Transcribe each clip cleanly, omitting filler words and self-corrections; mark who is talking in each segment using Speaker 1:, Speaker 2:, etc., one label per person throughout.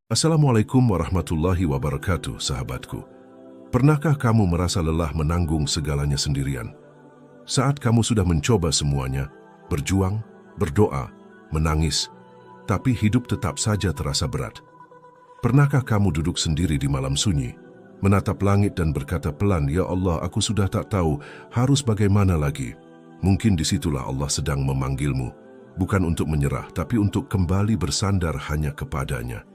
Speaker 1: Assalamualaikum warahmatullahi wabarakatuh, sahabatku. Pernahkah kamu merasa lelah menanggung segalanya sendirian? Saat kamu sudah mencoba semuanya, berjuang, berdoa, menangis, tapi hidup tetap saja terasa berat. Pernahkah kamu duduk sendiri di malam sunyi, menatap langit dan berkata pelan, "Ya Allah, aku sudah tak tahu harus bagaimana lagi." Mungkin disitulah Allah sedang memanggilmu, bukan untuk menyerah, tapi untuk kembali bersandar hanya kepadanya.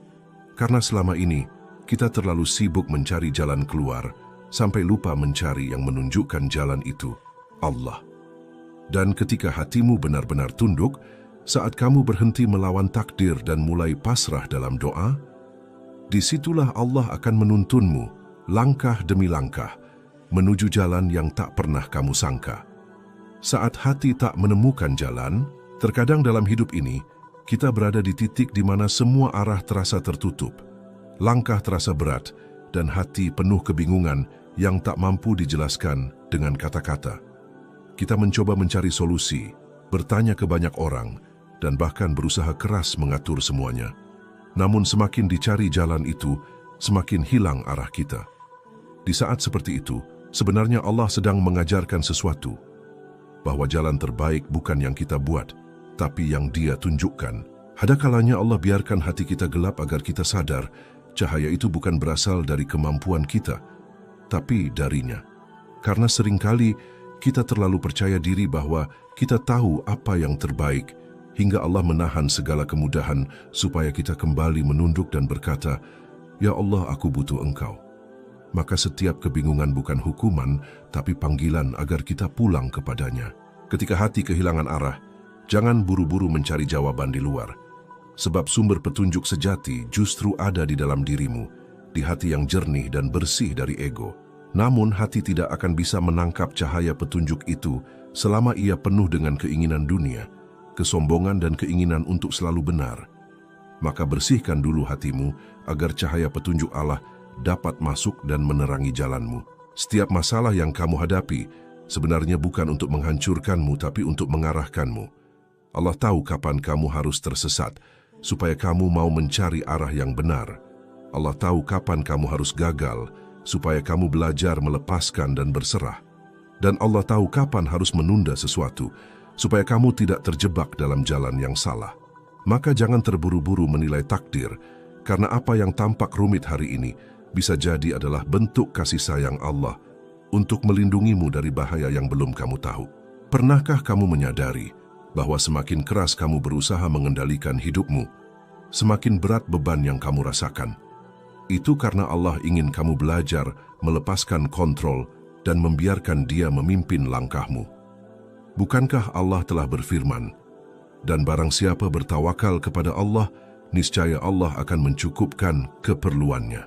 Speaker 1: Karena selama ini, kita terlalu sibuk mencari jalan keluar, sampai lupa mencari yang menunjukkan jalan itu, Allah. Dan ketika hatimu benar-benar tunduk, saat kamu berhenti melawan takdir dan mulai pasrah dalam doa, disitulah Allah akan menuntunmu, langkah demi langkah, menuju jalan yang tak pernah kamu sangka. Saat hati tak menemukan jalan, terkadang dalam hidup ini, kita berada di titik di mana semua arah terasa tertutup, langkah terasa berat, dan hati penuh kebingungan yang tak mampu dijelaskan dengan kata-kata. Kita mencoba mencari solusi, bertanya ke banyak orang, dan bahkan berusaha keras mengatur semuanya. Namun semakin dicari jalan itu, semakin hilang arah kita. Di saat seperti itu, sebenarnya Allah sedang mengajarkan sesuatu, bahwa jalan terbaik bukan yang kita buat, tapi yang Dia tunjukkan. Ada kalanya Allah biarkan hati kita gelap agar kita sadar cahaya itu bukan berasal dari kemampuan kita, tapi darinya. Karena seringkali kita terlalu percaya diri bahwa kita tahu apa yang terbaik, hingga Allah menahan segala kemudahan supaya kita kembali menunduk dan berkata, "Ya Allah, aku butuh Engkau." Maka setiap kebingungan bukan hukuman, tapi panggilan agar kita pulang kepadanya. Ketika hati kehilangan arah, jangan buru-buru mencari jawaban di luar. Sebab sumber petunjuk sejati justru ada di dalam dirimu, di hati yang jernih dan bersih dari ego. Namun hati tidak akan bisa menangkap cahaya petunjuk itu selama ia penuh dengan keinginan dunia, kesombongan dan keinginan untuk selalu benar. Maka bersihkan dulu hatimu agar cahaya petunjuk Allah dapat masuk dan menerangi jalanmu. Setiap masalah yang kamu hadapi sebenarnya bukan untuk menghancurkanmu, tapi untuk mengarahkanmu. Allah tahu kapan kamu harus tersesat, supaya kamu mau mencari arah yang benar. Allah tahu kapan kamu harus gagal, supaya kamu belajar melepaskan dan berserah. Dan Allah tahu kapan harus menunda sesuatu, supaya kamu tidak terjebak dalam jalan yang salah. Maka jangan terburu-buru menilai takdir, karena apa yang tampak rumit hari ini bisa jadi adalah bentuk kasih sayang Allah untuk melindungimu dari bahaya yang belum kamu tahu. Pernahkah kamu menyadari bahwa semakin keras kamu berusaha mengendalikan hidupmu, semakin berat beban yang kamu rasakan? Itu karena Allah ingin kamu belajar melepaskan kontrol dan membiarkan Dia memimpin langkahmu. Bukankah Allah telah berfirman, "Dan barang siapa bertawakal kepada Allah, niscaya Allah akan mencukupkan keperluannya."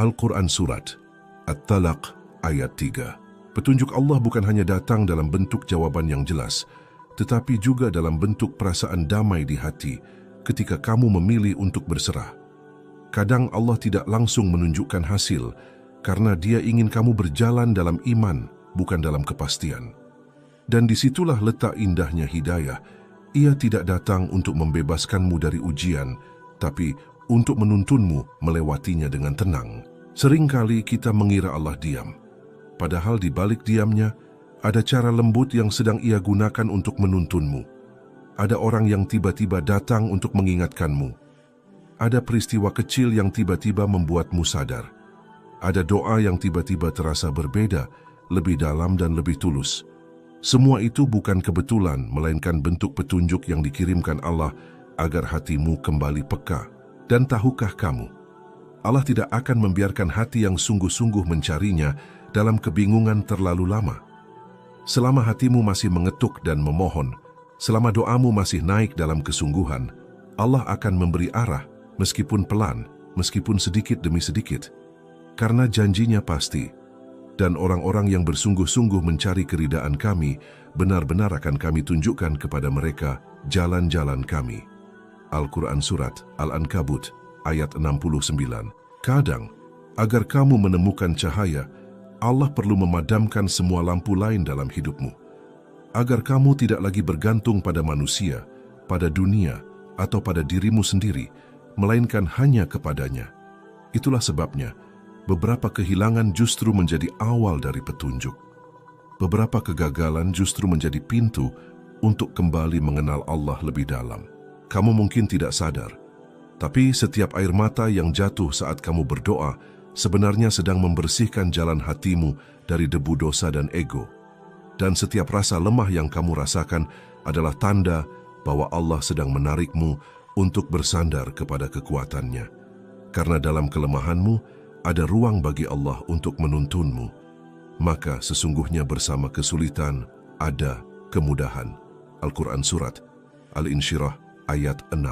Speaker 1: Al-Quran Surat At-Talaq ayat 3. Petunjuk Allah bukan hanya datang dalam bentuk jawaban yang jelas, tetapi juga dalam bentuk perasaan damai di hati ketika kamu memilih untuk berserah. Kadang Allah tidak langsung menunjukkan hasil karena Dia ingin kamu berjalan dalam iman, bukan dalam kepastian. Dan disitulah letak indahnya hidayah. Ia tidak datang untuk membebaskanmu dari ujian, tapi untuk menuntunmu melewatinya dengan tenang. Seringkali kita mengira Allah diam, padahal di balik diamnya ada cara lembut yang sedang Ia gunakan untuk menuntunmu. Ada orang yang tiba-tiba datang untuk mengingatkanmu. Ada peristiwa kecil yang tiba-tiba membuatmu sadar. Ada doa yang tiba-tiba terasa berbeda, lebih dalam dan lebih tulus. Semua itu bukan kebetulan, melainkan bentuk petunjuk yang dikirimkan Allah agar hatimu kembali peka. Dan tahukah kamu, Allah tidak akan membiarkan hati yang sungguh-sungguh mencarinya dalam kebingungan terlalu lama. Selama hatimu masih mengetuk dan memohon, selama doamu masih naik dalam kesungguhan, Allah akan memberi arah, meskipun pelan, meskipun sedikit demi sedikit. Karena janjinya pasti, dan orang-orang yang bersungguh-sungguh mencari keridaan kami, benar-benar akan kami tunjukkan kepada mereka jalan-jalan kami. Al-Quran Surat Al-Ankabut ayat 69. Kadang, agar kamu menemukan cahaya, Allah perlu memadamkan semua lampu lain dalam hidupmu. Agar kamu tidak lagi bergantung pada manusia, pada dunia, atau pada dirimu sendiri, melainkan hanya kepadanya. Itulah sebabnya, beberapa kehilangan justru menjadi awal dari petunjuk. Beberapa kegagalan justru menjadi pintu untuk kembali mengenal Allah lebih dalam. Kamu mungkin tidak sadar, tapi setiap air mata yang jatuh saat kamu berdoa sebenarnya sedang membersihkan jalan hatimu dari debu dosa dan ego. Dan setiap rasa lemah yang kamu rasakan adalah tanda bahwa Allah sedang menarikmu untuk bersandar kepada kekuatannya. Karena dalam kelemahanmu ada ruang bagi Allah untuk menuntunmu. Maka sesungguhnya bersama kesulitan ada kemudahan. Al-Quran Surat Al-Insyirah ayat 6.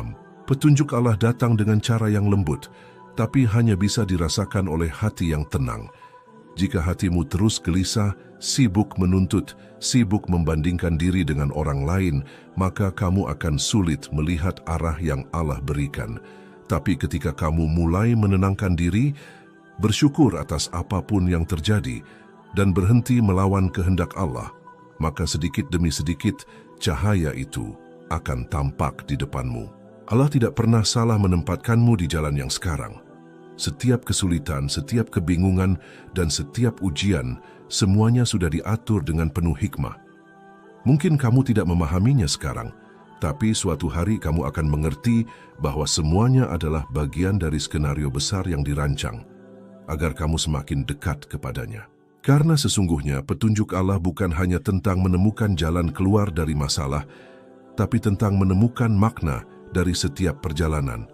Speaker 1: Petunjuk Allah datang dengan cara yang lembut, tapi hanya bisa dirasakan oleh hati yang tenang. Jika hatimu terus gelisah, sibuk menuntut, sibuk membandingkan diri dengan orang lain, maka kamu akan sulit melihat arah yang Allah berikan. Tapi ketika kamu mulai menenangkan diri, bersyukur atas apapun yang terjadi, dan berhenti melawan kehendak Allah, maka sedikit demi sedikit cahaya itu akan tampak di depanmu. Allah tidak pernah salah menempatkanmu di jalan yang sekarang. Setiap kesulitan, setiap kebingungan, dan setiap ujian, semuanya sudah diatur dengan penuh hikmah. Mungkin kamu tidak memahaminya sekarang, tapi suatu hari kamu akan mengerti bahwa semuanya adalah bagian dari skenario besar yang dirancang, agar kamu semakin dekat kepadanya. Karena sesungguhnya petunjuk Allah bukan hanya tentang menemukan jalan keluar dari masalah, tapi tentang menemukan makna dari setiap perjalanan.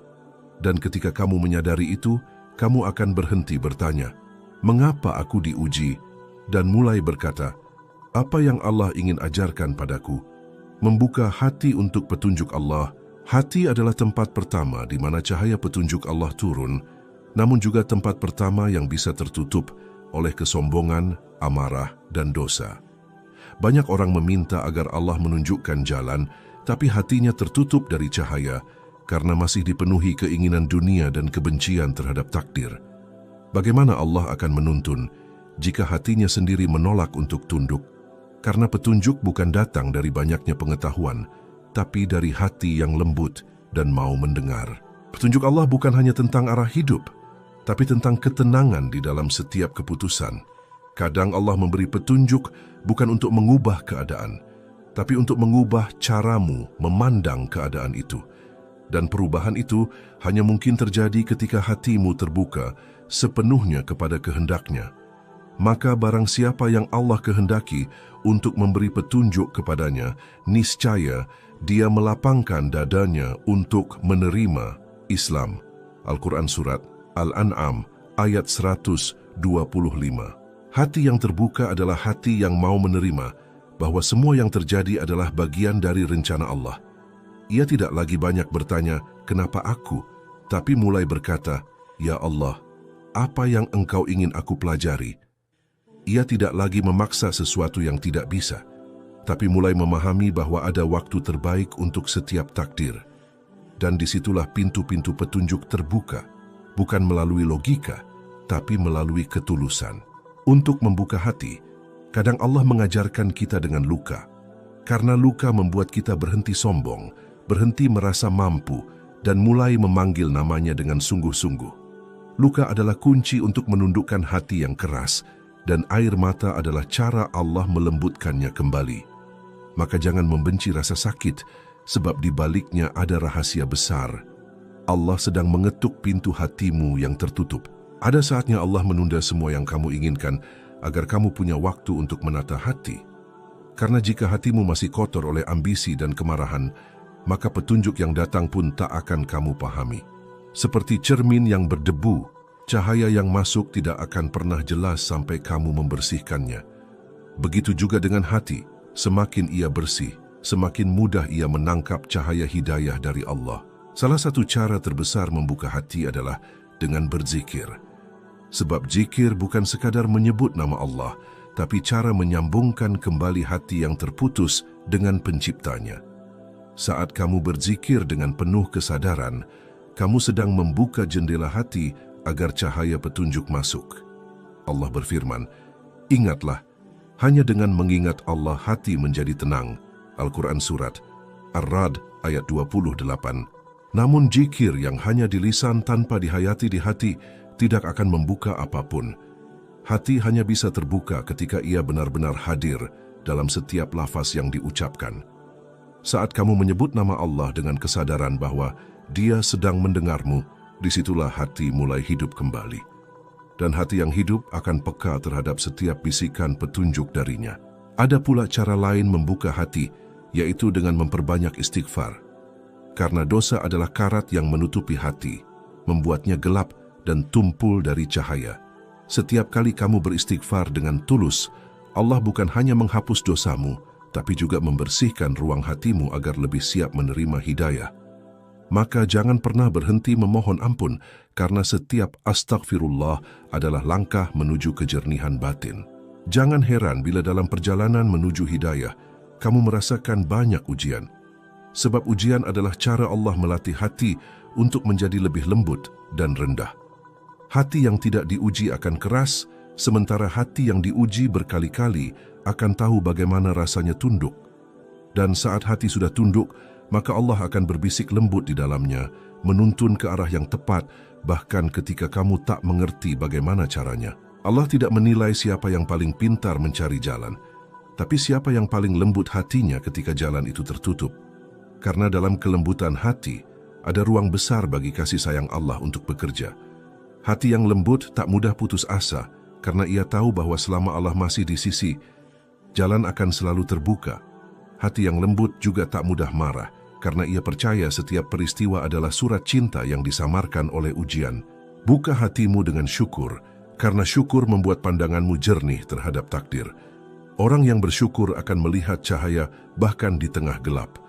Speaker 1: Dan ketika kamu menyadari itu, kamu akan berhenti bertanya, "Mengapa aku diuji?" dan mulai berkata, "Apa yang Allah ingin ajarkan padaku?" Membuka hati untuk petunjuk Allah. Hati adalah tempat pertama di mana cahaya petunjuk Allah turun, namun juga tempat pertama yang bisa tertutup oleh kesombongan, amarah, dan dosa. Banyak orang meminta agar Allah menunjukkan jalan, tapi hatinya tertutup dari cahaya, karena masih dipenuhi keinginan dunia dan kebencian terhadap takdir. Bagaimana Allah akan menuntun jika hatinya sendiri menolak untuk tunduk? Karena petunjuk bukan datang dari banyaknya pengetahuan, tapi dari hati yang lembut dan mau mendengar. Petunjuk Allah bukan hanya tentang arah hidup, tapi tentang ketenangan di dalam setiap keputusan. Kadang Allah memberi petunjuk bukan untuk mengubah keadaan, tapi untuk mengubah caramu memandang keadaan itu. Dan perubahan itu hanya mungkin terjadi ketika hatimu terbuka sepenuhnya kepada kehendaknya. Maka barang siapa yang Allah kehendaki untuk memberi petunjuk kepadanya, niscaya dia melapangkan dadanya untuk menerima Islam. Al-Quran Surat Al-An'am ayat 125. Hati yang terbuka adalah hati yang mau menerima bahwa semua yang terjadi adalah bagian dari rencana Allah. Ia tidak lagi banyak bertanya, "Kenapa aku?" tapi mulai berkata, "Ya Allah, apa yang Engkau ingin aku pelajari?" Ia tidak lagi memaksa sesuatu yang tidak bisa, tapi mulai memahami bahwa ada waktu terbaik untuk setiap takdir. Dan disitulah pintu-pintu petunjuk terbuka, bukan melalui logika, tapi melalui ketulusan. Untuk membuka hati, kadang Allah mengajarkan kita dengan luka, karena luka membuat kita berhenti sombong, berhenti merasa mampu, dan mulai memanggil namanya dengan sungguh-sungguh. Luka adalah kunci untuk menundukkan hati yang keras, dan air mata adalah cara Allah melembutkannya kembali. Maka jangan membenci rasa sakit, sebab di baliknya ada rahasia besar. Allah sedang mengetuk pintu hatimu yang tertutup. Ada saatnya Allah menunda semua yang kamu inginkan, agar kamu punya waktu untuk menata hati. Karena jika hatimu masih kotor oleh ambisi dan kemarahan, maka petunjuk yang datang pun tak akan kamu pahami. Seperti cermin yang berdebu, cahaya yang masuk tidak akan pernah jelas sampai kamu membersihkannya. Begitu juga dengan hati, semakin ia bersih, semakin mudah ia menangkap cahaya hidayah dari Allah. Salah satu cara terbesar membuka hati adalah dengan berzikir. Sebab zikir bukan sekadar menyebut nama Allah, tapi cara menyambungkan kembali hati yang terputus dengan penciptanya. Saat kamu berzikir dengan penuh kesadaran, kamu sedang membuka jendela hati agar cahaya petunjuk masuk. Allah berfirman, "Ingatlah, hanya dengan mengingat Allah hati menjadi tenang." Al-Quran Surat Ar-Ra'd ayat 28. Namun zikir yang hanya di lisan tanpa dihayati di hati tidak akan membuka apapun. Hati hanya bisa terbuka ketika ia benar-benar hadir dalam setiap lafaz yang diucapkan. Saat kamu menyebut nama Allah dengan kesadaran bahwa Dia sedang mendengarmu, disitulah hati mulai hidup kembali. Dan hati yang hidup akan peka terhadap setiap bisikan petunjuk darinya. Ada pula cara lain membuka hati, yaitu dengan memperbanyak istighfar. Karena dosa adalah karat yang menutupi hati, membuatnya gelap dan tumpul dari cahaya. Setiap kali kamu beristighfar dengan tulus, Allah bukan hanya menghapus dosamu, tapi juga membersihkan ruang hatimu agar lebih siap menerima hidayah. Maka jangan pernah berhenti memohon ampun, karena setiap astagfirullah adalah langkah menuju kejernihan batin. Jangan heran bila dalam perjalanan menuju hidayah, kamu merasakan banyak ujian. Sebab ujian adalah cara Allah melatih hati untuk menjadi lebih lembut dan rendah. Hati yang tidak diuji akan keras, sementara hati yang diuji berkali-kali akan tahu bagaimana rasanya tunduk. Dan saat hati sudah tunduk, maka Allah akan berbisik lembut di dalamnya, menuntun ke arah yang tepat, bahkan ketika kamu tak mengerti bagaimana caranya. Allah tidak menilai siapa yang paling pintar mencari jalan, tapi siapa yang paling lembut hatinya ketika jalan itu tertutup. Karena dalam kelembutan hati, ada ruang besar bagi kasih sayang Allah untuk bekerja. Hati yang lembut tak mudah putus asa, karena ia tahu bahwa selama Allah masih di sisi, jalan akan selalu terbuka. Hati yang lembut juga tak mudah marah, karena ia percaya setiap peristiwa adalah surat cinta yang disamarkan oleh ujian. Buka hatimu dengan syukur, karena syukur membuat pandanganmu jernih terhadap takdir. Orang yang bersyukur akan melihat cahaya bahkan di tengah gelap.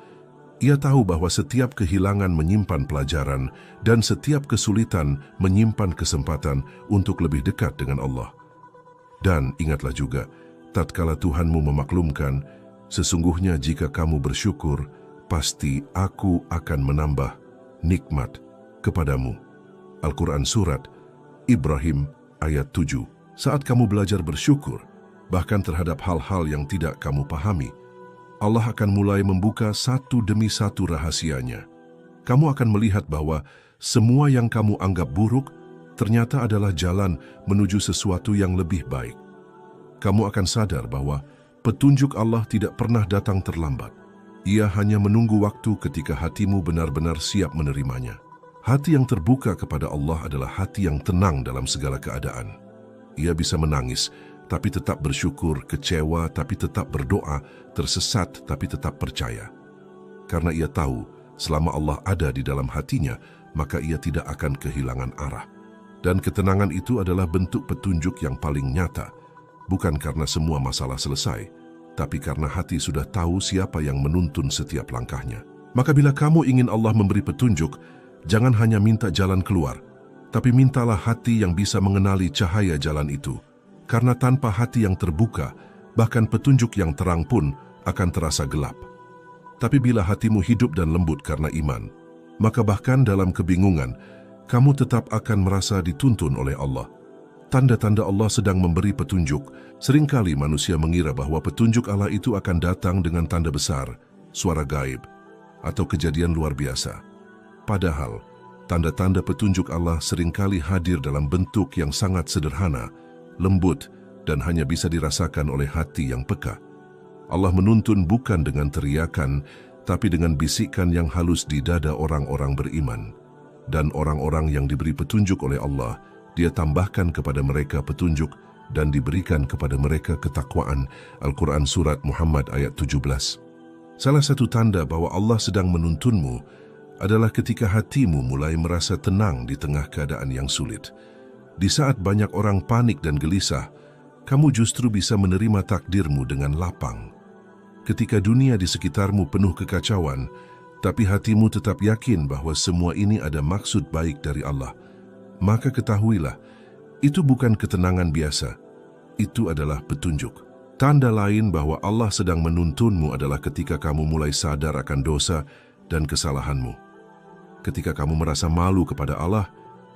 Speaker 1: Ia tahu bahwa setiap kehilangan menyimpan pelajaran dan setiap kesulitan menyimpan kesempatan untuk lebih dekat dengan Allah. Dan ingatlah juga, tatkala Tuhanmu memaklumkan, sesungguhnya jika kamu bersyukur, pasti aku akan menambah nikmat kepadamu. Al-Quran Surat Ibrahim ayat 7. Saat kamu belajar bersyukur, bahkan terhadap hal-hal yang tidak kamu pahami, Allah akan mulai membuka satu demi satu rahasianya. Kamu akan melihat bahwa semua yang kamu anggap buruk ternyata adalah jalan menuju sesuatu yang lebih baik. Kamu akan sadar bahwa petunjuk Allah tidak pernah datang terlambat. Ia hanya menunggu waktu ketika hatimu benar-benar siap menerimanya. Hati yang terbuka kepada Allah adalah hati yang tenang dalam segala keadaan. Ia bisa menangis, tapi tetap bersyukur, kecewa, tapi tetap berdoa, tersesat, tapi tetap percaya. Karena ia tahu, selama Allah ada di dalam hatinya, maka ia tidak akan kehilangan arah. Dan ketenangan itu adalah bentuk petunjuk yang paling nyata, bukan karena semua masalah selesai, tapi karena hati sudah tahu siapa yang menuntun setiap langkahnya. Maka bila kamu ingin Allah memberi petunjuk, jangan hanya minta jalan keluar, tapi mintalah hati yang bisa mengenali cahaya jalan itu. Karena tanpa hati yang terbuka, bahkan petunjuk yang terang pun akan terasa gelap. Tapi bila hatimu hidup dan lembut karena iman, maka bahkan dalam kebingungan, kamu tetap akan merasa dituntun oleh Allah. Tanda-tanda Allah sedang memberi petunjuk. Seringkali manusia mengira bahwa petunjuk Allah itu akan datang dengan tanda besar, suara gaib, atau kejadian luar biasa. Padahal, tanda-tanda petunjuk Allah seringkali hadir dalam bentuk yang sangat sederhana, lembut, dan hanya bisa dirasakan oleh hati yang peka. Allah menuntun bukan dengan teriakan, tapi dengan bisikan yang halus di dada orang-orang beriman. Dan orang-orang yang diberi petunjuk oleh Allah, Dia tambahkan kepada mereka petunjuk dan diberikan kepada mereka ketakwaan. Al-Quran Surat Muhammad ayat 17. Salah satu tanda bahwa Allah sedang menuntunmu adalah ketika hatimu mulai merasa tenang di tengah keadaan yang sulit. Di saat banyak orang panik dan gelisah, kamu justru bisa menerima takdirmu dengan lapang. Ketika dunia di sekitarmu penuh kekacauan, tapi hatimu tetap yakin bahwa semua ini ada maksud baik dari Allah, maka ketahuilah, itu bukan ketenangan biasa, itu adalah petunjuk. Tanda lain bahwa Allah sedang menuntunmu adalah ketika kamu mulai sadar akan dosa dan kesalahanmu. Ketika kamu merasa malu kepada Allah,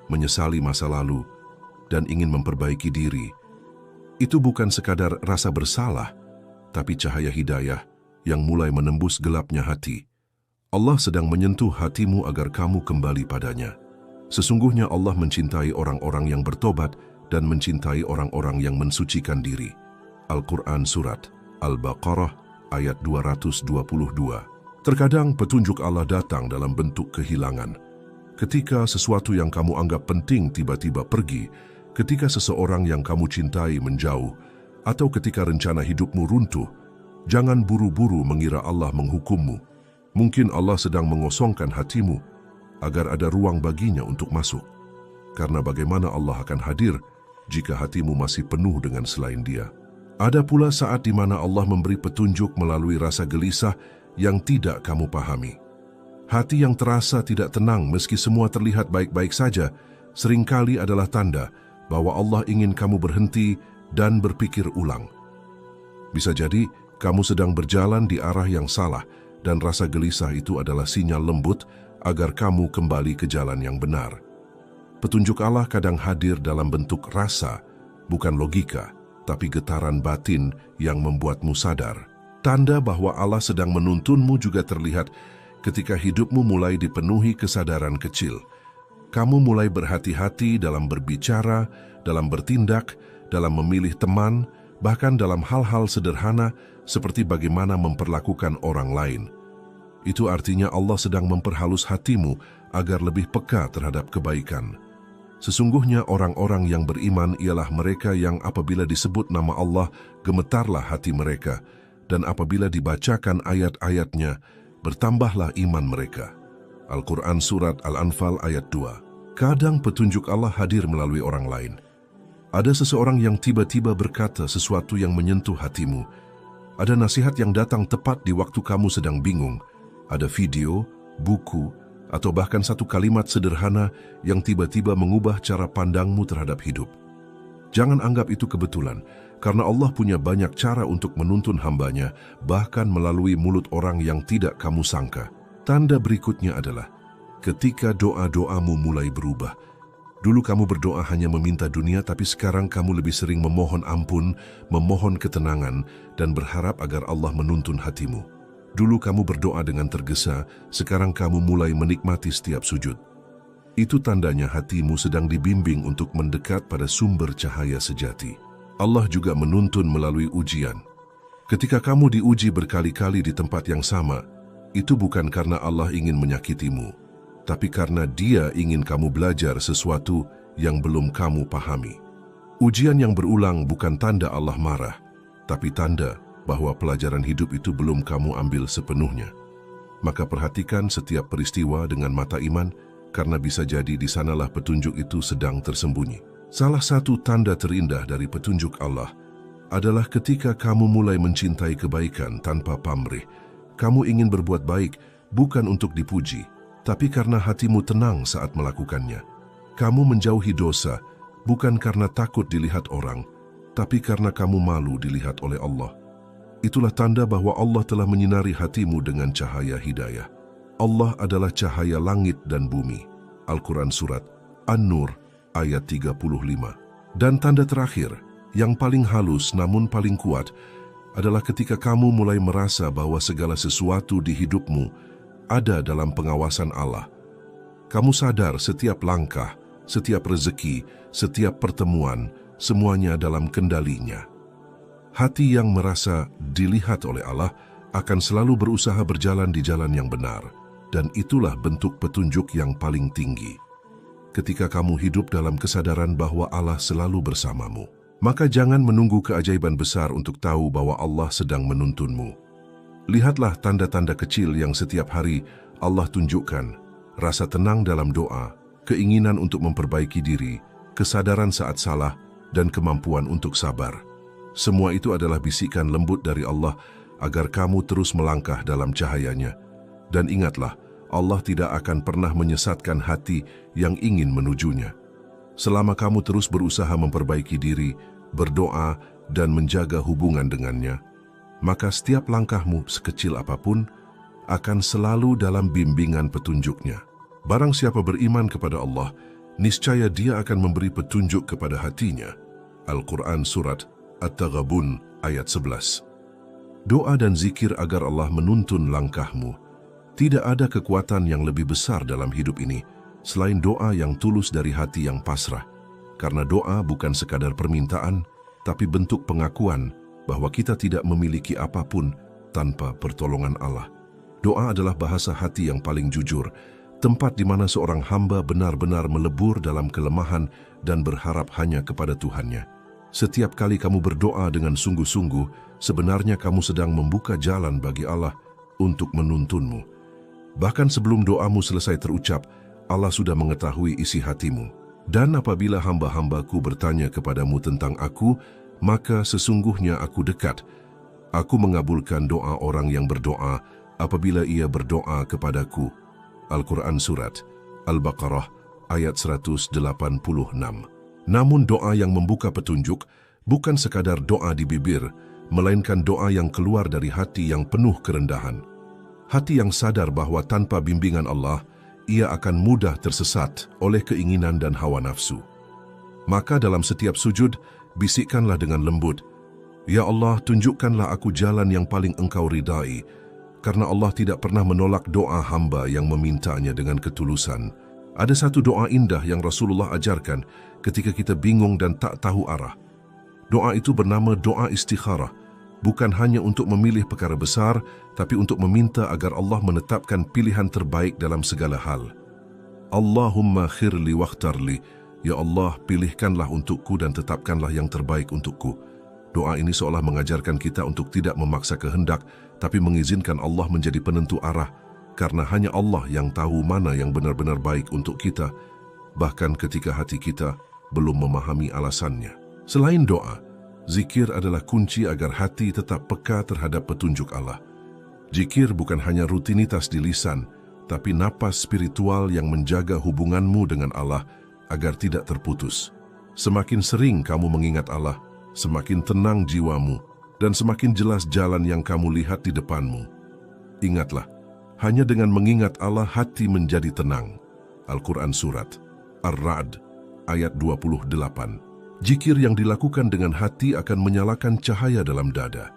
Speaker 1: menyesali masa lalu, dan ingin memperbaiki diri, itu bukan sekadar rasa bersalah, tapi cahaya hidayah yang mulai menembus gelapnya hati. Allah sedang menyentuh hatimu agar kamu kembali padanya. Sesungguhnya Allah mencintai orang-orang yang bertobat dan mencintai orang-orang yang mensucikan diri. Al-Quran Surat Al-Baqarah ayat 222. Terkadang petunjuk Allah datang dalam bentuk kehilangan. Ketika sesuatu yang kamu anggap penting tiba-tiba pergi, ketika seseorang yang kamu cintai menjauh, atau ketika rencana hidupmu runtuh, jangan buru-buru mengira Allah menghukummu. Mungkin Allah sedang mengosongkan hatimu agar ada ruang baginya untuk masuk. Karena bagaimana Allah akan hadir jika hatimu masih penuh dengan selain Dia? Ada pula saat di mana Allah memberi petunjuk melalui rasa gelisah yang tidak kamu pahami. Hati yang terasa tidak tenang meski semua terlihat baik-baik saja, seringkali adalah tanda bahwa Allah ingin kamu berhenti dan berpikir ulang. Bisa jadi kamu sedang berjalan di arah yang salah, dan rasa gelisah itu adalah sinyal lembut agar kamu kembali ke jalan yang benar. Petunjuk Allah kadang hadir dalam bentuk rasa, bukan logika, tapi getaran batin yang membuatmu sadar. Tanda bahwa Allah sedang menuntunmu juga terlihat ketika hidupmu mulai dipenuhi kesadaran kecil. Kamu mulai berhati-hati dalam berbicara, dalam bertindak, dalam memilih teman, bahkan dalam hal-hal sederhana seperti bagaimana memperlakukan orang lain. Itu artinya Allah sedang memperhalus hatimu agar lebih peka terhadap kebaikan. Sesungguhnya orang-orang yang beriman ialah mereka yang apabila disebut nama Allah, gemetarlah hati mereka, dan apabila dibacakan ayat-ayatnya, bertambahlah iman mereka. Al-Quran Surat Al-Anfal ayat 2. Kadang petunjuk Allah hadir melalui orang lain. Ada seseorang yang tiba-tiba berkata sesuatu yang menyentuh hatimu. Ada nasihat yang datang tepat di waktu kamu sedang bingung. Ada video, buku, atau bahkan satu kalimat sederhana yang tiba-tiba mengubah cara pandangmu terhadap hidup. Jangan anggap itu kebetulan, karena Allah punya banyak cara untuk menuntun hambanya, bahkan melalui mulut orang yang tidak kamu sangka. Tanda berikutnya adalah ketika doa-doamu mulai berubah. Dulu kamu berdoa hanya meminta dunia, tapi sekarang kamu lebih sering memohon ampun, memohon ketenangan, dan berharap agar Allah menuntun hatimu. Dulu kamu berdoa dengan tergesa, sekarang kamu mulai menikmati setiap sujud. Itu tandanya hatimu sedang dibimbing untuk mendekat pada sumber cahaya sejati. Allah juga menuntun melalui ujian. Ketika kamu diuji berkali-kali di tempat yang sama, itu bukan karena Allah ingin menyakitimu, tapi karena Dia ingin kamu belajar sesuatu yang belum kamu pahami. Ujian yang berulang bukan tanda Allah marah, tapi tanda bahwa pelajaran hidup itu belum kamu ambil sepenuhnya. Maka perhatikan setiap peristiwa dengan mata iman, karena bisa jadi di sanalah petunjuk itu sedang tersembunyi. Salah satu tanda terindah dari petunjuk Allah adalah ketika kamu mulai mencintai kebaikan tanpa pamrih. Kamu ingin berbuat baik bukan untuk dipuji, tapi karena hatimu tenang saat melakukannya. Kamu menjauhi dosa bukan karena takut dilihat orang, tapi karena kamu malu dilihat oleh Allah. Itulah tanda bahwa Allah telah menyinari hatimu dengan cahaya hidayah. Allah adalah cahaya langit dan bumi. Al-Quran Surat An-Nur ayat 35. Dan tanda terakhir, yang paling halus namun paling kuat, adalah ketika kamu mulai merasa bahwa segala sesuatu di hidupmu ada dalam pengawasan Allah. Kamu sadar setiap langkah, setiap rezeki, setiap pertemuan, semuanya dalam kendalinya. Hati yang merasa dilihat oleh Allah akan selalu berusaha berjalan di jalan yang benar, dan itulah bentuk petunjuk yang paling tinggi. Ketika kamu hidup dalam kesadaran bahwa Allah selalu bersamamu, maka jangan menunggu keajaiban besar untuk tahu bahwa Allah sedang menuntunmu. Lihatlah tanda-tanda kecil yang setiap hari Allah tunjukkan: rasa tenang dalam doa, keinginan untuk memperbaiki diri, kesadaran saat salah, dan kemampuan untuk sabar. Semua itu adalah bisikan lembut dari Allah agar kamu terus melangkah dalam cahayanya. Dan ingatlah, Allah tidak akan pernah menyesatkan hati yang ingin menujunya. Selama kamu terus berusaha memperbaiki diri, berdoa, dan menjaga hubungan dengannya, maka setiap langkahmu sekecil apapun akan selalu dalam bimbingan petunjuknya. Barang siapa beriman kepada Allah, niscaya Dia akan memberi petunjuk kepada hatinya. Al-Quran Surat At-Taghabun ayat 11. Doa dan zikir agar Allah menuntun langkahmu Tidak ada kekuatan yang lebih besar dalam hidup ini selain doa yang tulus dari hati yang pasrah. Karena doa bukan sekadar permintaan, tapi bentuk pengakuan bahwa kita tidak memiliki apapun tanpa pertolongan Allah. Doa adalah bahasa hati yang paling jujur, tempat di mana seorang hamba benar-benar melebur dalam kelemahan dan berharap hanya kepada Tuhannya. Setiap kali kamu berdoa dengan sungguh-sungguh, sebenarnya kamu sedang membuka jalan bagi Allah untuk menuntunmu. Bahkan sebelum doamu selesai terucap, Allah sudah mengetahui isi hatimu. Dan apabila hamba-hambaku bertanya kepadamu tentang aku, maka sesungguhnya aku dekat. Aku mengabulkan doa orang yang berdoa apabila ia berdoa kepadaku. Al-Quran Surat Al-Baqarah ayat 186. Namun doa yang membuka petunjuk bukan sekadar doa di bibir, melainkan doa yang keluar dari hati yang penuh kerendahan. Hati yang sadar bahwa tanpa bimbingan Allah, ia akan mudah tersesat oleh keinginan dan hawa nafsu. Maka dalam setiap sujud, bisikkanlah dengan lembut, "Ya Allah, tunjukkanlah aku jalan yang paling Engkau ridai," karena Allah tidak pernah menolak doa hamba yang memintanya dengan ketulusan. Ada satu doa indah yang Rasulullah ajarkan ketika kita bingung dan tak tahu arah. Doa itu bernama doa istikharah, bukan hanya untuk memilih perkara besar, tapi untuk meminta agar Allah menetapkan pilihan terbaik dalam segala hal. Allahumma khirli wakhtarli, ya Allah, pilihkanlah untukku dan tetapkanlah yang terbaik untukku. Doa ini seolah mengajarkan kita untuk tidak memaksa kehendak, tapi mengizinkan Allah menjadi penentu arah, karena hanya Allah yang tahu mana yang benar-benar baik untuk kita, bahkan ketika hati kita belum memahami alasannya. Selain doa, zikir adalah kunci agar hati tetap peka terhadap petunjuk Allah. Zikir bukan hanya rutinitas di lisan, tapi napas spiritual yang menjaga hubunganmu dengan Allah agar tidak terputus. Semakin sering kamu mengingat Allah, semakin tenang jiwamu, dan semakin jelas jalan yang kamu lihat di depanmu. Ingatlah, hanya dengan mengingat Allah hati menjadi tenang. Al-Quran Surat Ar-Ra'd ayat 28. Zikir yang dilakukan dengan hati akan menyalakan cahaya dalam dada.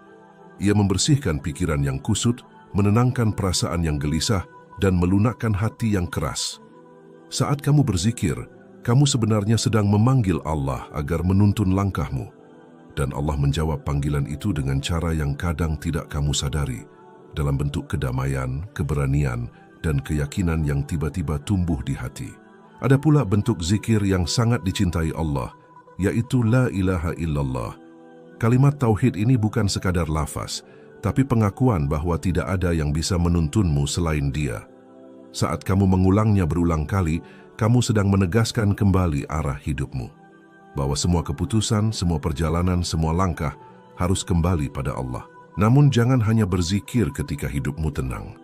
Speaker 1: Ia membersihkan pikiran yang kusut, menenangkan perasaan yang gelisah, dan melunakkan hati yang keras. Saat kamu berzikir, kamu sebenarnya sedang memanggil Allah agar menuntun langkahmu. Dan Allah menjawab panggilan itu dengan cara yang kadang tidak kamu sadari, dalam bentuk kedamaian, keberanian, dan keyakinan yang tiba-tiba tumbuh di hati. Ada pula bentuk zikir yang sangat dicintai Allah, yaitu La ilaha illallah. Kalimat tauhid ini bukan sekadar lafaz, tapi pengakuan bahwa tidak ada yang bisa menuntunmu selain Dia. Saat kamu mengulangnya berulang kali, kamu sedang menegaskan kembali arah hidupmu, bahwa semua keputusan, semua perjalanan, semua langkah harus kembali pada Allah. Namun jangan hanya berzikir ketika hidupmu tenang.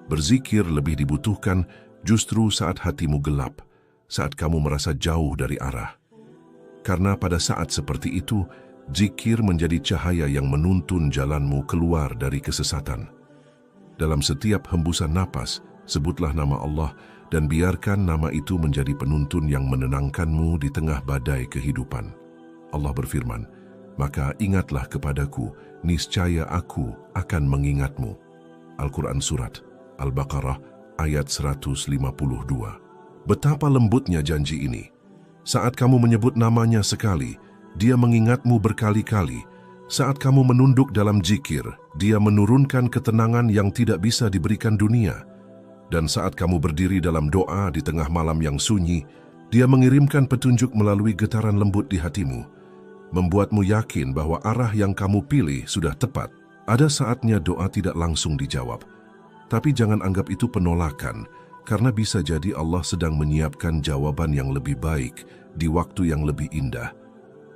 Speaker 1: Berzikir lebih dibutuhkan justru saat hatimu gelap, saat kamu merasa jauh dari arah. Karena pada saat seperti itu, zikir menjadi cahaya yang menuntun jalanmu keluar dari kesesatan. Dalam setiap hembusan napas, sebutlah nama Allah dan biarkan nama itu menjadi penuntun yang menenangkanmu di tengah badai kehidupan. Allah berfirman, "Maka ingatlah kepadaku, niscaya aku akan mengingatmu." Al-Quran Surat Al-Baqarah ayat 152. Betapa lembutnya janji ini. Saat kamu menyebut namanya sekali, Dia mengingatmu berkali-kali. Saat kamu menunduk dalam zikir, Dia menurunkan ketenangan yang tidak bisa diberikan dunia. Dan saat kamu berdiri dalam doa di tengah malam yang sunyi, Dia mengirimkan petunjuk melalui getaran lembut di hatimu, membuatmu yakin bahwa arah yang kamu pilih sudah tepat. Ada saatnya doa tidak langsung dijawab, tapi jangan anggap itu penolakan, karena bisa jadi Allah sedang menyiapkan jawaban yang lebih baik di waktu yang lebih indah.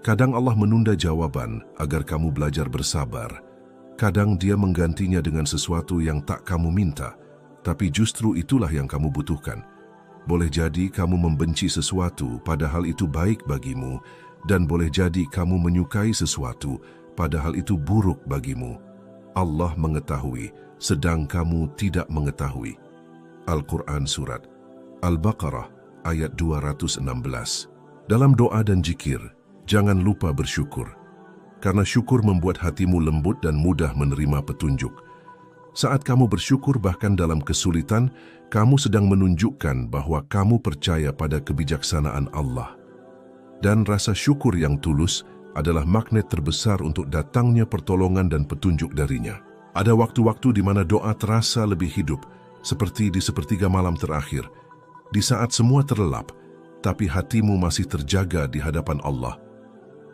Speaker 1: Kadang Allah menunda jawaban agar kamu belajar bersabar. Kadang Dia menggantinya dengan sesuatu yang tak kamu minta, tapi justru itulah yang kamu butuhkan. Boleh jadi kamu membenci sesuatu padahal itu baik bagimu, dan boleh jadi kamu menyukai sesuatu padahal itu buruk bagimu. Allah mengetahui, sedang kamu tidak mengetahui. Al-Quran Surat Al-Baqarah ayat 216. Dalam doa dan zikir, jangan lupa bersyukur, karena syukur membuat hatimu lembut dan mudah menerima petunjuk. Saat kamu bersyukur bahkan dalam kesulitan, kamu sedang menunjukkan bahwa kamu percaya pada kebijaksanaan Allah. Dan rasa syukur yang tulus adalah magnet terbesar untuk datangnya pertolongan dan petunjuk darinya. Ada waktu-waktu di mana doa terasa lebih hidup, seperti di sepertiga malam terakhir, di saat semua terlelap, tapi hatimu masih terjaga di hadapan Allah.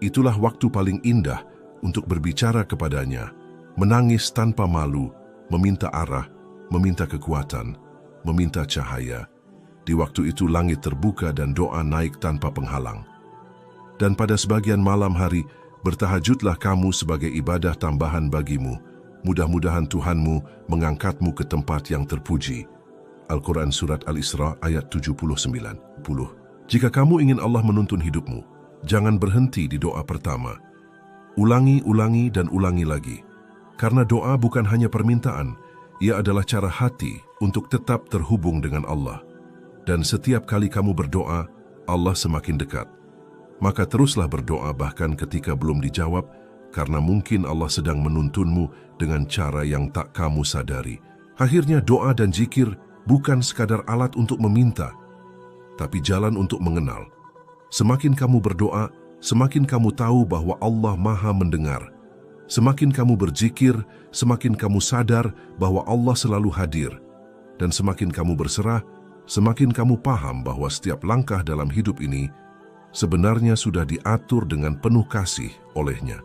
Speaker 1: Itulah waktu paling indah untuk berbicara kepadanya, menangis tanpa malu, meminta arah, meminta kekuatan, meminta cahaya. Di waktu itu langit terbuka dan doa naik tanpa penghalang. Dan pada sebagian malam hari, bertahajudlah kamu sebagai ibadah tambahan bagimu. Mudah-mudahan Tuhanmu mengangkatmu ke tempat yang terpuji. Al-Quran Surat Al-Isra ayat 79-10. Jika kamu ingin Allah menuntun hidupmu, jangan berhenti di doa pertama. Ulangi, dan ulangi lagi. Karena doa bukan hanya permintaan, ia adalah cara hati untuk tetap terhubung dengan Allah. Dan setiap kali kamu berdoa, Allah semakin dekat. Maka teruslah berdoa bahkan ketika belum dijawab, karena mungkin Allah sedang menuntunmu dengan cara yang tak kamu sadari. Akhirnya doa dan zikir bukan sekadar alat untuk meminta, tapi jalan untuk mengenal. Semakin kamu berdoa, semakin kamu tahu bahwa Allah Maha mendengar. Semakin kamu berzikir, semakin kamu sadar bahwa Allah selalu hadir. Dan semakin kamu berserah, semakin kamu paham bahwa setiap langkah dalam hidup ini sebenarnya sudah diatur dengan penuh kasih oleh-Nya.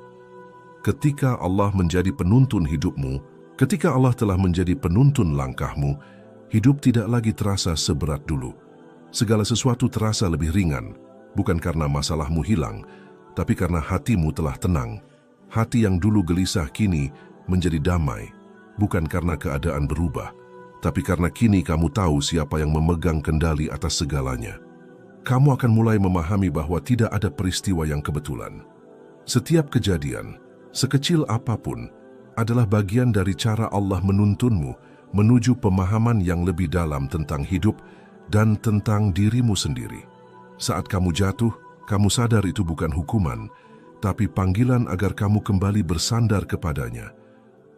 Speaker 1: Ketika Allah menjadi penuntun hidupmu, ketika Allah telah menjadi penuntun langkahmu, hidup tidak lagi terasa seberat dulu. Segala sesuatu terasa lebih ringan, bukan karena masalahmu hilang, tapi karena hatimu telah tenang. Hati yang dulu gelisah kini menjadi damai, bukan karena keadaan berubah, tapi karena kini kamu tahu siapa yang memegang kendali atas segalanya. Kamu akan mulai memahami bahwa tidak ada peristiwa yang kebetulan. Setiap kejadian, sekecil apapun, adalah bagian dari cara Allah menuntunmu menuju pemahaman yang lebih dalam tentang hidup dan tentang dirimu sendiri. Saat kamu jatuh, kamu sadar itu bukan hukuman, tapi panggilan agar kamu kembali bersandar kepadanya.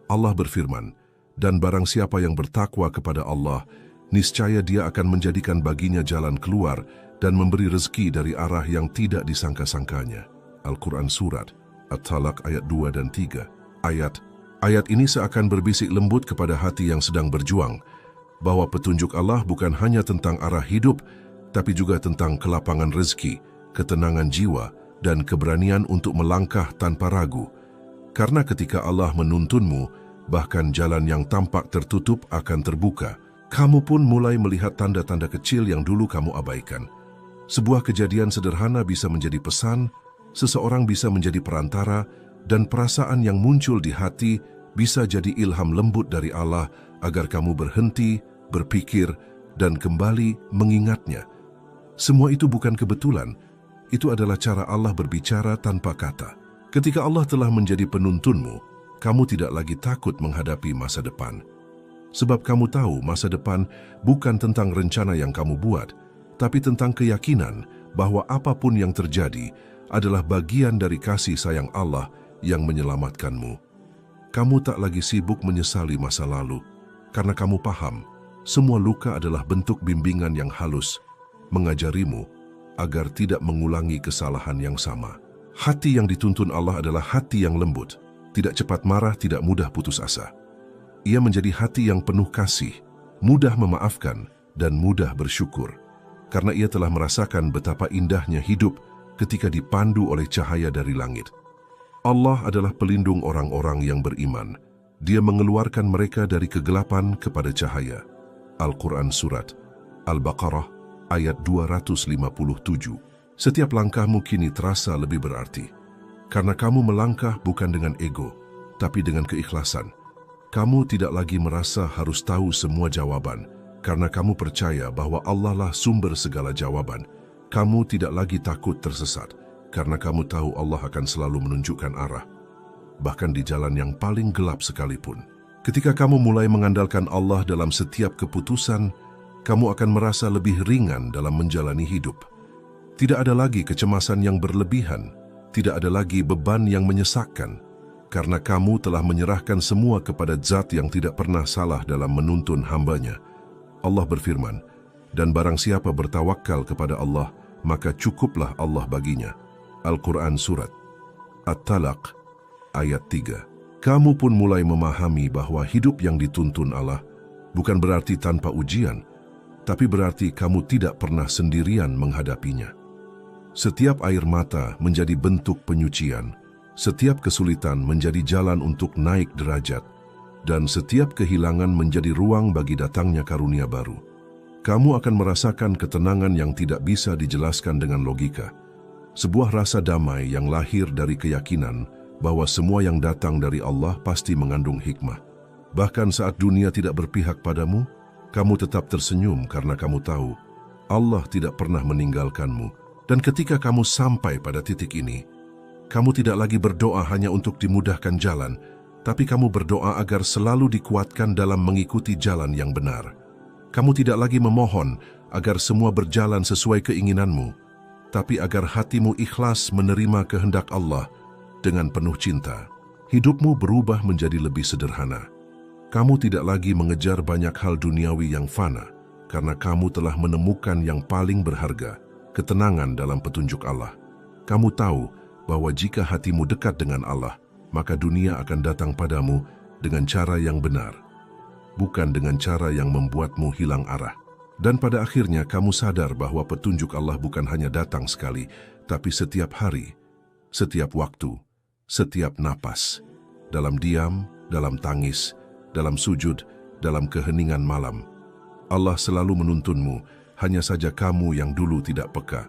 Speaker 1: Allah berfirman, "Dan barang siapa yang bertakwa kepada Allah, niscaya Dia akan menjadikan baginya jalan keluar dan memberi rezeki dari arah yang tidak disangka-sangkanya." Al-Quran Surat At-Talaq ayat 2 dan 3. Ayat ini seakan berbisik lembut kepada hati yang sedang berjuang, bahwa petunjuk Allah bukan hanya tentang arah hidup, tapi juga tentang kelapangan rezeki, ketenangan jiwa, dan keberanian untuk melangkah tanpa ragu. Karena ketika Allah menuntunmu, bahkan jalan yang tampak tertutup akan terbuka. Kamu pun mulai melihat tanda-tanda kecil yang dulu kamu abaikan. Sebuah kejadian sederhana bisa menjadi pesan, seseorang bisa menjadi perantara, dan perasaan yang muncul di hati bisa jadi ilham lembut dari Allah agar kamu berhenti, berpikir, dan kembali mengingatnya. Semua itu bukan kebetulan, itu adalah cara Allah berbicara tanpa kata. Ketika Allah telah menjadi penuntunmu, kamu tidak lagi takut menghadapi masa depan. Sebab kamu tahu masa depan bukan tentang rencana yang kamu buat, tapi tentang keyakinan bahwa apapun yang terjadi adalah bagian dari kasih sayang Allah yang menyelamatkanmu. Kamu tak lagi sibuk menyesali masa lalu, karena kamu paham, semua luka adalah bentuk bimbingan yang halus, mengajarimu agar tidak mengulangi kesalahan yang sama. Hati yang dituntun Allah adalah hati yang lembut, tidak cepat marah, tidak mudah putus asa. Ia menjadi hati yang penuh kasih, mudah memaafkan, dan mudah bersyukur, karena ia telah merasakan betapa indahnya hidup ketika dipandu oleh cahaya dari langit. Allah adalah pelindung orang-orang yang beriman. Dia mengeluarkan mereka dari kegelapan kepada cahaya. Al-Quran Surat Al-Baqarah ayat 257. Setiap langkahmu kini terasa lebih berarti, karena kamu melangkah bukan dengan ego, tapi dengan keikhlasan. Kamu tidak lagi merasa harus tahu semua jawaban, karena kamu percaya bahwa Allah lah sumber segala jawaban. Kamu tidak lagi takut tersesat, karena kamu tahu Allah akan selalu menunjukkan arah, bahkan di jalan yang paling gelap sekalipun. Ketika kamu mulai mengandalkan Allah dalam setiap keputusan, kamu akan merasa lebih ringan dalam menjalani hidup. Tidak ada lagi kecemasan yang berlebihan, tidak ada lagi beban yang menyesakkan, karena kamu telah menyerahkan semua kepada Zat yang tidak pernah salah dalam menuntun hambanya. Allah berfirman, dan barang siapa bertawakal kepada Allah, maka cukuplah Allah baginya. Al-Quran Surat At-Talaq ayat 3. Kamu pun mulai memahami bahwa hidup yang dituntun Allah bukan berarti tanpa ujian, tapi berarti kamu tidak pernah sendirian menghadapinya. Setiap air mata menjadi bentuk penyucian, setiap kesulitan menjadi jalan untuk naik derajat, dan setiap kehilangan menjadi ruang bagi datangnya karunia baru. Kamu akan merasakan ketenangan yang tidak bisa dijelaskan dengan logika. Sebuah rasa damai yang lahir dari keyakinan bahwa semua yang datang dari Allah pasti mengandung hikmah. Bahkan saat dunia tidak berpihak padamu, kamu tetap tersenyum karena kamu tahu Allah tidak pernah meninggalkanmu. Dan ketika kamu sampai pada titik ini, kamu tidak lagi berdoa hanya untuk dimudahkan jalan, tapi kamu berdoa agar selalu dikuatkan dalam mengikuti jalan yang benar. Kamu tidak lagi memohon agar semua berjalan sesuai keinginanmu, tapi agar hatimu ikhlas menerima kehendak Allah dengan penuh cinta. Hidupmu berubah menjadi lebih sederhana. Kamu tidak lagi mengejar banyak hal duniawi yang fana, karena kamu telah menemukan yang paling berharga, ketenangan dalam petunjuk Allah. Kamu tahu bahwa jika hatimu dekat dengan Allah, maka dunia akan datang padamu dengan cara yang benar, bukan dengan cara yang membuatmu hilang arah. Dan pada akhirnya kamu sadar bahwa petunjuk Allah bukan hanya datang sekali, tapi setiap hari, setiap waktu, setiap napas, dalam diam, dalam tangis, dalam sujud, dalam keheningan malam. Allah selalu menuntunmu, hanya saja kamu yang dulu tidak peka.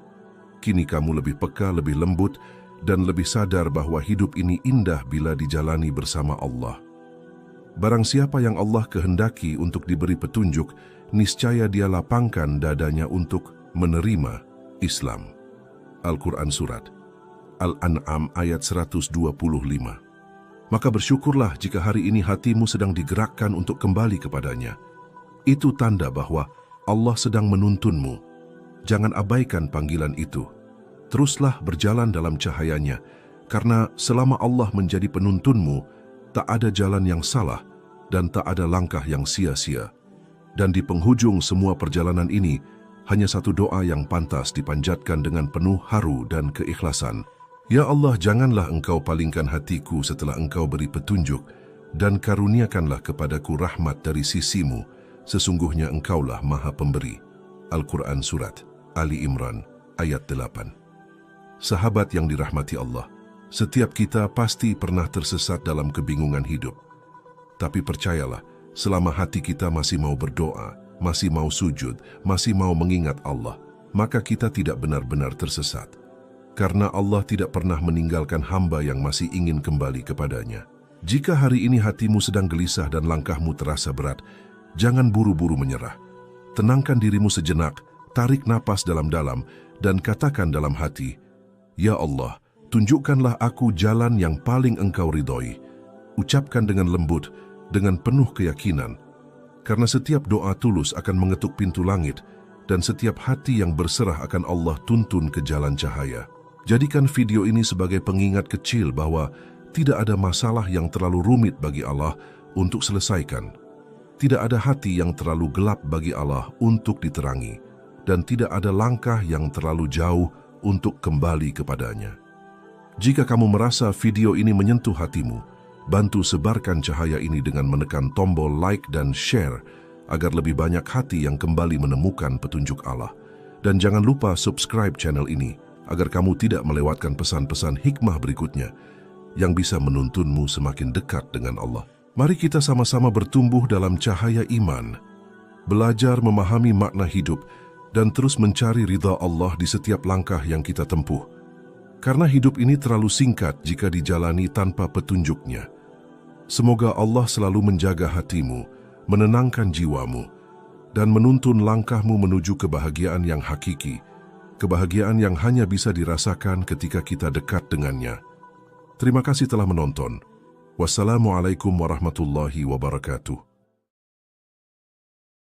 Speaker 1: Kini kamu lebih peka, lebih lembut, dan lebih sadar bahwa hidup ini indah bila dijalani bersama Allah. Barang siapa yang Allah kehendaki untuk diberi petunjuk, niscaya dia lapangkan dadanya untuk menerima Islam. Al-Quran Surat Al-An'am ayat 125. Maka bersyukurlah jika hari ini hatimu sedang digerakkan untuk kembali kepadanya. Itu tanda bahwa Allah sedang menuntunmu. Jangan abaikan panggilan itu. Teruslah berjalan dalam cahayanya, karena selama Allah menjadi penuntunmu, tak ada jalan yang salah dan tak ada langkah yang sia-sia. Dan di penghujung semua perjalanan ini, hanya satu doa yang pantas dipanjatkan dengan penuh haru dan keikhlasan. Ya Allah, janganlah Engkau palingkan hatiku setelah Engkau beri petunjuk, dan karuniakanlah kepadaku rahmat dari sisimu. Sesungguhnya Engkaulah Maha Pemberi. Al-Quran Surat Ali Imran ayat 8. Sahabat yang dirahmati Allah, setiap kita pasti pernah tersesat dalam kebingungan hidup. Tapi percayalah, selama hati kita masih mau berdoa, masih mau sujud, masih mau mengingat Allah, maka kita tidak benar-benar tersesat. Karena Allah tidak pernah meninggalkan hamba yang masih ingin kembali kepadanya. Jika hari ini hatimu sedang gelisah dan langkahmu terasa berat, jangan buru-buru menyerah. Tenangkan dirimu sejenak, tarik napas dalam-dalam, dan katakan dalam hati, Ya Allah, tunjukkanlah aku jalan yang paling Engkau ridhoi. Ucapkan dengan lembut, dengan penuh keyakinan, karena setiap doa tulus akan mengetuk pintu langit, dan setiap hati yang berserah akan Allah tuntun ke jalan cahaya. Jadikan video ini sebagai pengingat kecil bahwa tidak ada masalah yang terlalu rumit bagi Allah untuk selesaikan. Tidak ada hati yang terlalu gelap bagi Allah untuk diterangi, dan tidak ada langkah yang terlalu jauh untuk kembali kepadanya. Jika kamu merasa video ini menyentuh hatimu, bantu sebarkan cahaya ini dengan menekan tombol like dan share agar lebih banyak hati yang kembali menemukan petunjuk Allah. Dan jangan lupa subscribe channel ini agar kamu tidak melewatkan pesan-pesan hikmah berikutnya yang bisa menuntunmu semakin dekat dengan Allah. Mari kita sama-sama bertumbuh dalam cahaya iman, belajar memahami makna hidup, dan terus mencari ridha Allah di setiap langkah yang kita tempuh. Karena hidup ini terlalu singkat jika dijalani tanpa petunjuknya. Semoga Allah selalu menjaga hatimu, menenangkan jiwamu, dan menuntun langkahmu menuju kebahagiaan yang hakiki, kebahagiaan yang hanya bisa dirasakan ketika kita dekat dengannya. Terima kasih telah menonton. Wassalamualaikum warahmatullahi wabarakatuh.